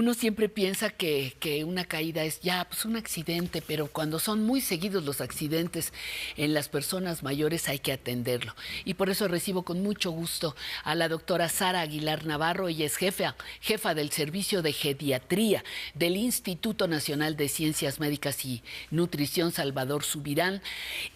Uno siempre piensa que una caída es ya pues un accidente, pero cuando son muy seguidos los accidentes en las personas mayores hay que atenderlo. Y por eso recibo con mucho gusto a la doctora Sara Aguilar Navarro. Ella es jefa del Servicio de Geriatría del Instituto Nacional de Ciencias Médicas y Nutrición Salvador Subirán.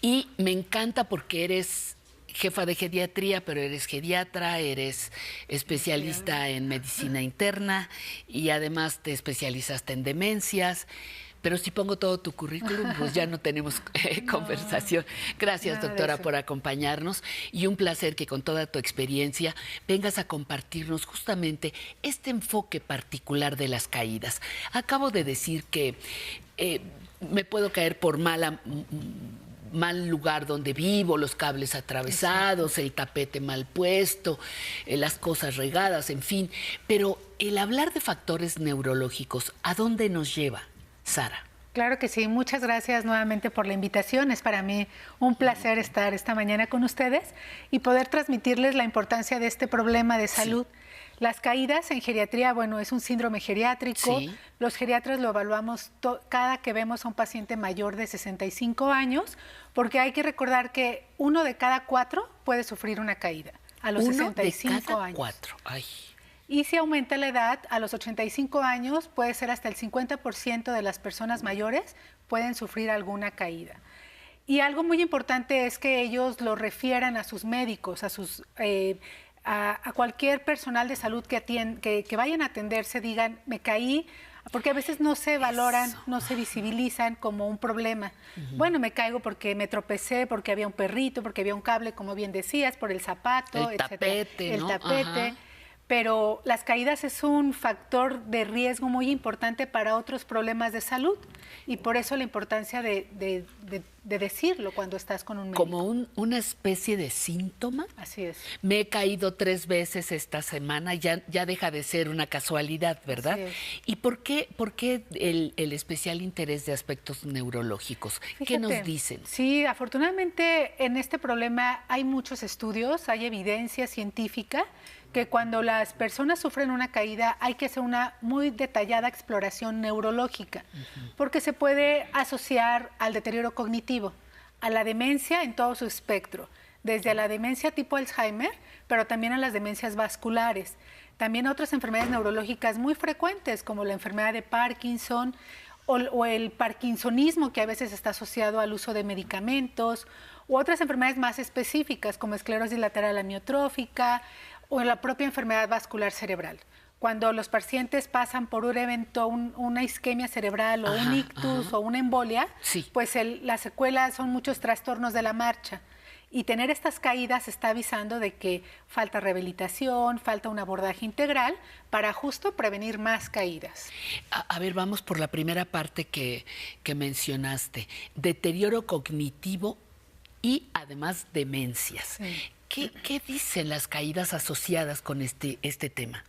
Y me encanta porque eres jefa de geriatría, pero eres geriatra, eres especialista en medicina interna y además te especializaste en demencias. Pero si pongo todo tu currículum, pues ya no tenemos conversación. Gracias, doctora, por acompañarnos y un placer que con toda tu experiencia vengas a compartirnos justamente este enfoque particular de las caídas. Acabo de decir que me puedo caer por mal lugar donde vivo, los cables atravesados, el tapete mal puesto, las cosas regadas, en fin. Pero el hablar de factores neurológicos, ¿a dónde nos lleva, Sara? Claro que sí, muchas gracias nuevamente por la invitación. Es para mí un placer estar esta mañana con ustedes y poder transmitirles la importancia de este problema de salud. Sí. Las caídas en geriatría, bueno, es un síndrome geriátrico. Sí. Los geriatras lo evaluamos cada que vemos a un paciente mayor de 65 años, porque hay que recordar que 1 de cada 4 puede sufrir una caída a los 65 de cada años. 4. Ay. Y si aumenta la edad, a los 85 años puede ser hasta el 50% de las personas mayores pueden sufrir alguna caída. Y algo muy importante es que ellos lo refieran a sus médicos, a cualquier personal de salud que vayan a atenderse, digan, me caí, porque a veces no se valoran, no se visibilizan como un problema. Bueno, me caigo porque me tropecé, porque había un perrito, porque había un cable, como bien decías, por el zapato, el tapete, el tapete. Pero las caídas es un factor de riesgo muy importante para otros problemas de salud y por eso la importancia de decirlo cuando estás con un médico. Como una especie de síntoma. Así es. Me he caído 3 veces esta semana, ya deja de ser una casualidad, ¿verdad? Así es. ¿Y por qué el especial interés de aspectos neurológicos? Fíjate, ¿qué nos dicen? Sí, afortunadamente en este problema hay muchos estudios, hay evidencia científica que cuando las personas sufren una caída hay que hacer una muy detallada exploración neurológica, porque se puede asociar al deterioro cognitivo, a la demencia en todo su espectro, desde a la demencia tipo Alzheimer, pero también a las demencias vasculares, también a otras enfermedades neurológicas muy frecuentes, como la enfermedad de Parkinson o el parkinsonismo, que a veces está asociado al uso de medicamentos, u otras enfermedades más específicas, como esclerosis lateral amiotrófica, o en la propia enfermedad vascular cerebral. Cuando los pacientes pasan por un evento, una isquemia cerebral o un ictus o una embolia, pues las secuelas son muchos trastornos de la marcha. Y tener estas caídas está avisando de que falta rehabilitación, falta un abordaje integral para justo prevenir más caídas. A ver, vamos por la primera parte que mencionaste. Deterioro cognitivo y además demencias. Sí. ¿Qué dicen las caídas asociadas con este tema?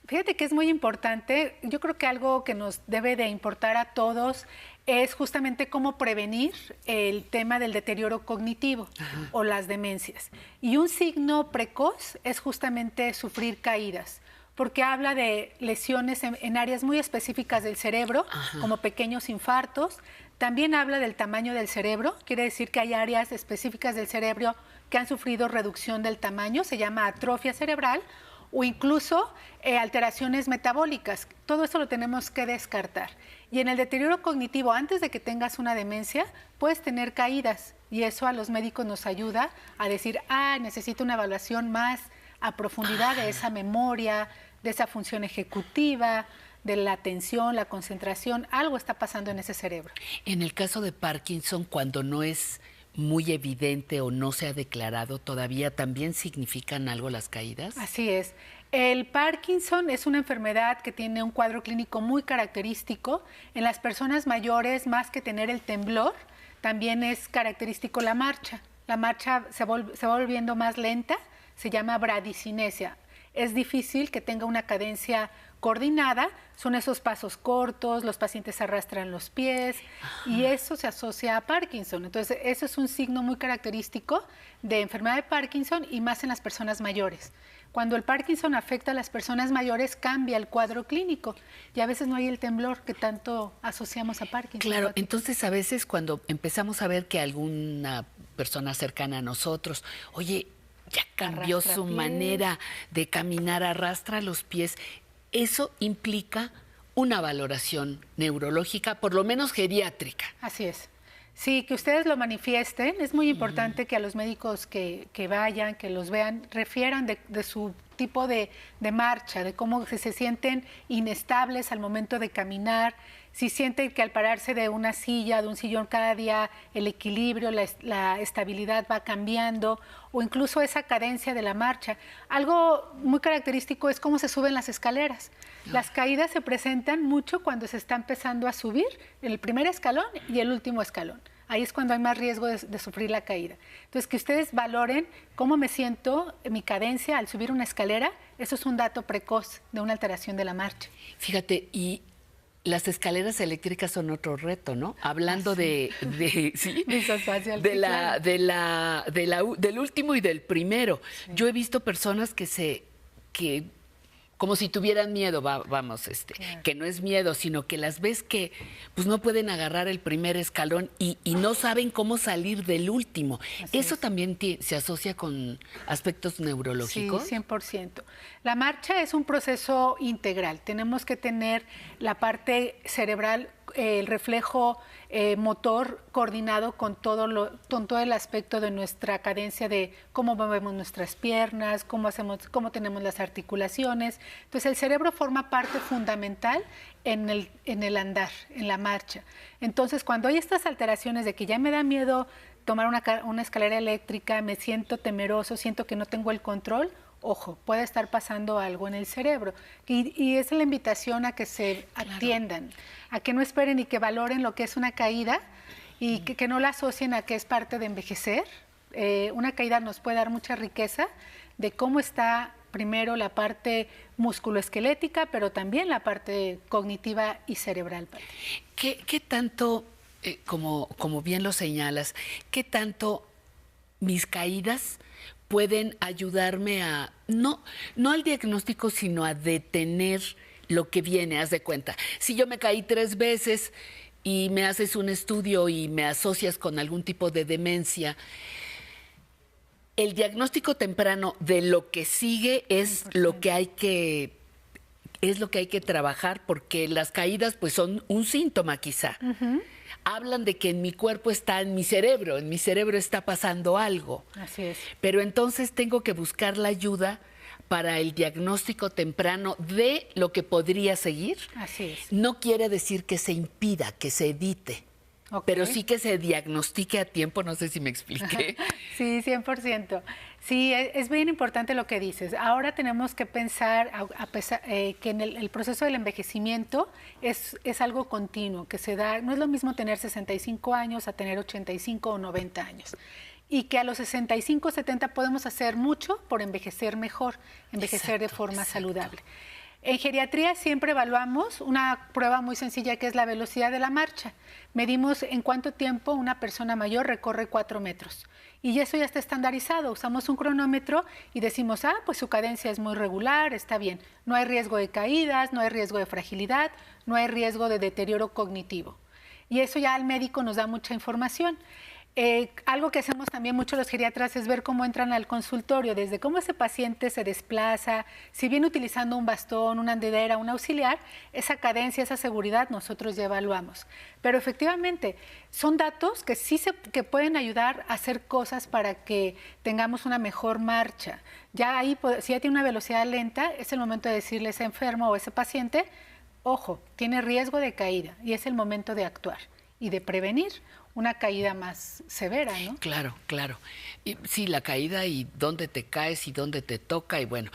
Fíjate que es muy importante. Yo creo que algo que nos debe de importar a todos es justamente cómo prevenir el tema del deterioro cognitivo o las demencias. Y un signo precoz es justamente sufrir caídas, porque habla de lesiones en áreas muy específicas del cerebro, como pequeños infartos. También habla del tamaño del cerebro, quiere decir que hay áreas específicas del cerebro que han sufrido reducción del tamaño, se llama atrofia cerebral, o incluso alteraciones metabólicas. Todo esto lo tenemos que descartar. Y en el deterioro cognitivo, antes de que tengas una demencia, puedes tener caídas, y eso a los médicos nos ayuda a decir, necesito una evaluación más a profundidad de esa memoria, de esa función ejecutiva, de la atención, la concentración, algo está pasando en ese cerebro. En el caso de Parkinson, cuando no es muy evidente o no se ha declarado todavía, ¿también significan algo las caídas? Así es. El Parkinson es una enfermedad que tiene un cuadro clínico muy característico. En las personas mayores, más que tener el temblor, también es característico la marcha. La marcha se va volviendo más lenta, se llama bradicinesia. Es difícil que tenga una cadencia coordinada, son esos pasos cortos, los pacientes arrastran los pies y eso se asocia a Parkinson. Entonces, eso es un signo muy característico de enfermedad de Parkinson y más en las personas mayores. Cuando el Parkinson afecta a las personas mayores, cambia el cuadro clínico y a veces no hay el temblor que tanto asociamos a Parkinson. Claro, entonces a veces cuando empezamos a ver que alguna persona cercana a nosotros, oye, ya cambió Arrastra su pies. manera de caminar, arrastra los pies, eso implica una valoración neurológica, por lo menos geriátrica. Así es. Sí, que ustedes lo manifiesten. Es muy importante que a los médicos que vayan, que los vean, refieran de su tipo de marcha, de cómo se sienten inestables al momento de caminar, si sienten que al pararse de una silla, de un sillón cada día, el equilibrio, la estabilidad va cambiando, o incluso esa cadencia de la marcha. Algo muy característico es cómo se suben las escaleras. Las caídas se presentan mucho cuando se está empezando a subir el primer escalón y el último escalón. Ahí es cuando hay más riesgo de sufrir la caída. Entonces, que ustedes valoren cómo me siento, mi cadencia al subir una escalera, eso es un dato precoz de una alteración de la marcha. Fíjate, y las escaleras eléctricas son otro reto, ¿no? Hablando sí. Sí, del último y del primero. Sí. Yo he visto personas que como si tuvieran miedo, claro. Que no es miedo, sino que las ves que pues no pueden agarrar el primer escalón y no saben cómo salir del último. ¿Eso también se asocia con aspectos neurológicos? Sí, 100%. La marcha es un proceso integral. Tenemos que tener la parte cerebral, el reflejo motor coordinado con todo el aspecto de nuestra cadencia, de cómo movemos nuestras piernas, cómo tenemos las articulaciones. Entonces el cerebro forma parte fundamental en el andar, en la marcha. Entonces cuando hay estas alteraciones de que ya me da miedo tomar una escalera eléctrica, me siento temeroso, siento que no tengo el control, ojo, puede estar pasando algo en el cerebro. Y es la invitación a que se atiendan, a que no esperen y que valoren lo que es una caída y que no la asocien a que es parte de envejecer. Una caída nos puede dar mucha riqueza de cómo está primero la parte musculoesquelética, pero también la parte cognitiva y cerebral. ¿Qué tanto, como bien lo señalas, qué tanto mis caídas pueden ayudarme a, no al diagnóstico, sino a detener lo que viene? Haz de cuenta, si yo me caí 3 veces y me haces un estudio y me asocias con algún tipo de demencia, el diagnóstico temprano de lo que sigue es lo que hay que trabajar, porque las caídas pues son un síntoma quizá. Uh-huh. Hablan de que en mi cuerpo está en mi cerebro está pasando algo. Así es. Pero entonces tengo que buscar la ayuda para el diagnóstico temprano de lo que podría seguir. Así es. No quiere decir que se impida, que se evite, pero sí que se diagnostique a tiempo. No sé si me expliqué. Sí, 100%. Sí, es bien importante lo que dices. Ahora tenemos que pensar que en el proceso del envejecimiento es algo continuo, que se da, no es lo mismo tener 65 años a tener 85 o 90 años. Y que a los 65, 70 podemos hacer mucho por envejecer mejor, envejecer de forma saludable. En geriatría siempre evaluamos una prueba muy sencilla que es la velocidad de la marcha. Medimos en cuánto tiempo una persona mayor recorre 4 metros. Y eso ya está estandarizado. Usamos un cronómetro y decimos, pues su cadencia es muy regular, está bien. No hay riesgo de caídas, no hay riesgo de fragilidad, no hay riesgo de deterioro cognitivo. Y eso ya al médico nos da mucha información. Algo que hacemos también mucho los geriatras es ver cómo entran al consultorio, desde cómo ese paciente se desplaza, si viene utilizando un bastón, una andadera, un auxiliar, esa cadencia, esa seguridad nosotros ya evaluamos. Pero efectivamente son datos que que pueden ayudar a hacer cosas para que tengamos una mejor marcha. Ya ahí, si ya tiene una velocidad lenta, es el momento de decirle a ese enfermo o a ese paciente, ojo, tiene riesgo de caída y es el momento de actuar y de prevenir una caída más severa, ¿no? Claro, claro. Y, sí, la caída y dónde te caes y dónde te toca y bueno.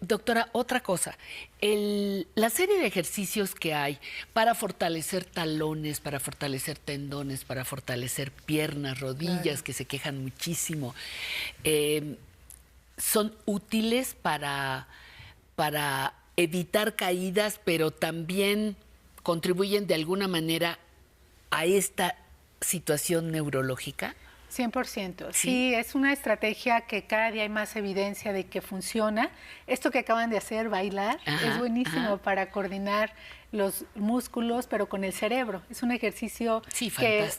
Doctora, otra cosa, la serie de ejercicios que hay para fortalecer talones, para fortalecer tendones, para fortalecer piernas, rodillas, claro, que se quejan muchísimo, son útiles para evitar caídas, pero también contribuyen de alguna manera a esta situación neurológica. 100%. Sí, es una estrategia que cada día hay más evidencia de que funciona. Esto que acaban de hacer, bailar, es buenísimo para coordinar los músculos, pero con el cerebro. Es un ejercicio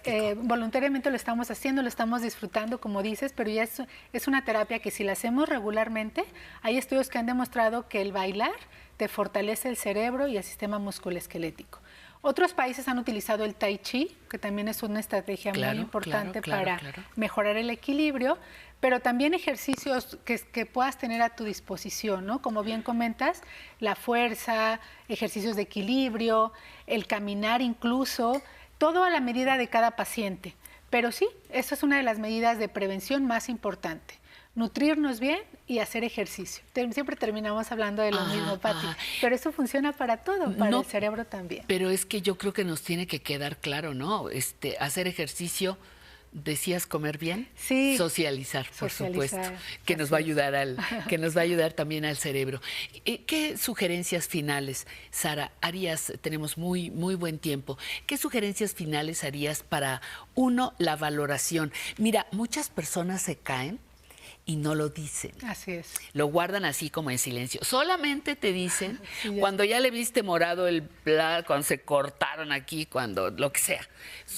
que voluntariamente lo estamos haciendo, lo estamos disfrutando, como dices, pero ya es una terapia que si la hacemos regularmente, hay estudios que han demostrado que el bailar te fortalece el cerebro y el sistema musculoesquelético. Otros países han utilizado el Tai Chi, que también es una estrategia muy importante para mejorar el equilibrio, pero también ejercicios que puedas tener a tu disposición, ¿no? Como bien comentas, la fuerza, ejercicios de equilibrio, el caminar incluso, todo a la medida de cada paciente. Pero sí, esa es una de las medidas de prevención más importante. Nutrirnos bien y hacer ejercicio. Siempre terminamos hablando de lo mismo, Pati, pero eso funciona para todo, para el cerebro también. Pero es que yo creo que nos tiene que quedar claro, ¿no? Hacer ejercicio, decías comer bien, socializar, por supuesto, que nos va a ayudar que nos va a ayudar también al cerebro. ¿Qué sugerencias finales, Sara, harías? Tenemos muy buen tiempo. ¿Qué sugerencias finales harías para la valoración? Mira, muchas personas se caen y no lo dicen. Así es. Lo guardan así como en silencio. Solamente te dicen cuando ya le viste morado el plato, cuando se cortaron aquí, cuando lo que sea,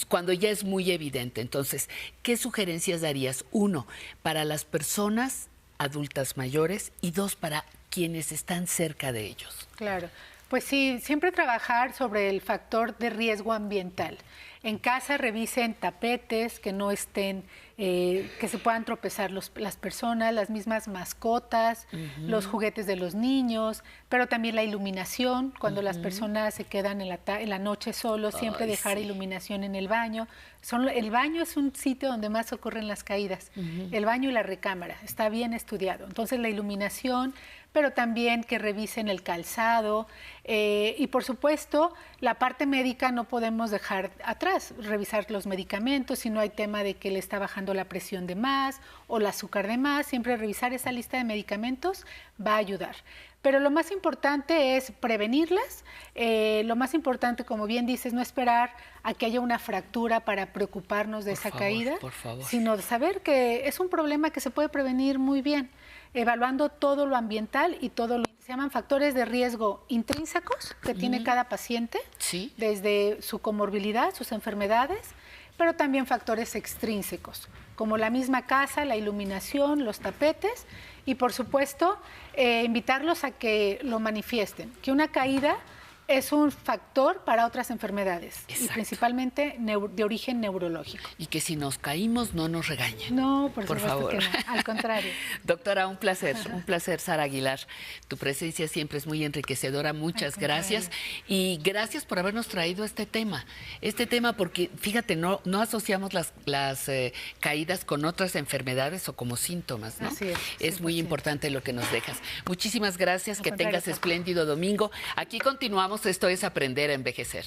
cuando ya es muy evidente. Entonces, ¿qué sugerencias darías? 1, para las personas adultas mayores y 2, para quienes están cerca de ellos. Claro. Pues sí, siempre trabajar sobre el factor de riesgo ambiental. En casa revisen tapetes que no estén, que se puedan tropezar las personas, las mismas mascotas, los juguetes de los niños, pero también la iluminación. Cuando las personas se quedan en la noche solos, siempre dejar iluminación en el baño. El baño es un sitio donde más ocurren las caídas. El baño y la recámara, está bien estudiado. Entonces la iluminación, pero también que revisen el calzado y por supuesto la parte médica no podemos dejar atrás, revisar los medicamentos, si no hay tema de que le está bajando la presión de más o el azúcar de más, siempre revisar esa lista de medicamentos va a ayudar. Pero lo más importante es prevenirlas, lo más importante, como bien dices, no esperar a que haya una fractura para preocuparnos de esa caída, sino saber que es un problema que se puede prevenir muy bien, evaluando todo lo ambiental y todo lo que se llaman factores de riesgo intrínsecos que tiene cada paciente, desde su comorbilidad, sus enfermedades, pero también factores extrínsecos, como la misma casa, la iluminación, los tapetes, y por supuesto, invitarlos a que lo manifiesten, que una caída es un factor para otras enfermedades, y principalmente de origen neurológico. Y que si nos caímos no nos regañen. No, por favor. Que no, al contrario. Doctora, un placer, Sara Aguilar. Tu presencia siempre es muy enriquecedora, muchas gracias. Y gracias por habernos traído este tema porque, fíjate, no asociamos las caídas con otras enfermedades o como síntomas, ¿no? Así es. Es muy importante lo que nos dejas. Muchísimas gracias, que tengas espléndido domingo. Aquí continuamos. Esto es Aprender a Envejecer.